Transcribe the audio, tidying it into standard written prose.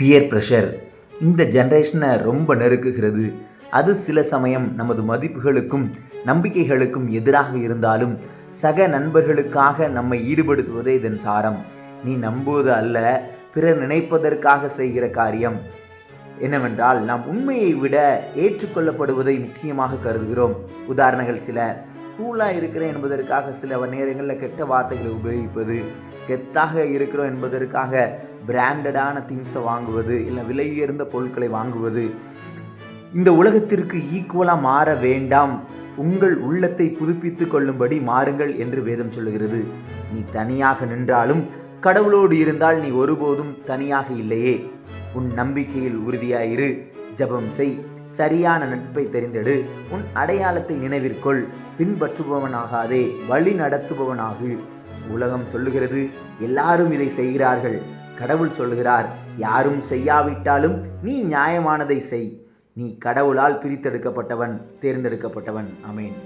Peer pressure இந்த ஜென்ரேஷனை ரொம்ப நெருக்குகிறது. அது சில சமயம் நமது மதிப்புகளுக்கும் நம்பிக்கைகளுக்கும் எதிராக இருந்தாலும் சக நண்பர்களுக்காக நம்மை ஈடுபடுத்துவதே இதன் சாரம். நீ நம்புவது அல்ல, பிறர் நினைப்பதற்காக செய்கிற காரியம் என்னவென்றால் நாம் உண்மையை விட ஏற்றுக்கொள்ளப்படுவதை முக்கியமாக கருதுகிறோம். உதாரணங்கள் சில: கூலாக இருக்கிறேன் என்பதற்காக சில நேரங்களில் கெட்ட வார்த்தைகளை உபயோகிப்பது, கெத்தாக இருக்கிறோம் என்பதற்காக பிராண்டடான திங்ஸை வாங்குவது, இல்லை விலை உயர்ந்த பொருட்களை வாங்குவது. இந்த உலகத்திற்கு ஈக்குவலாக மாற வேண்டாம், உங்கள் உள்ளத்தை புதுப்பித்து கொள்ளும்படி மாறுங்கள் என்று வேதம் சொல்லுகிறது. நீ தனியாக நின்றாலும் கடவுளோடு இருந்தால் நீ ஒருபோதும் தனியாக இல்லையே. உன் நம்பிக்கையில் உறுதியாயிரு, ஜெபம் செய், சரியான நட்பை தெரிந்தெடு, உன் அடையாளத்தை நினைவிற்கொள், பின்பற்றுபவனாகாதே வழி நடத்துபவனாகு. உலகம் சொல்லுகிறது எல்லாரும் இதை செய்கிறார்கள். கடவுள் சொல்லுகிறார் யாரும் செய்யாவிட்டாலும் நீ நியாயமானதை செய். நீ கடவுளால் பிரித்தெடுக்கப்பட்டவன், தேர்ந்தெடுக்கப்பட்டவன். ஆமென்.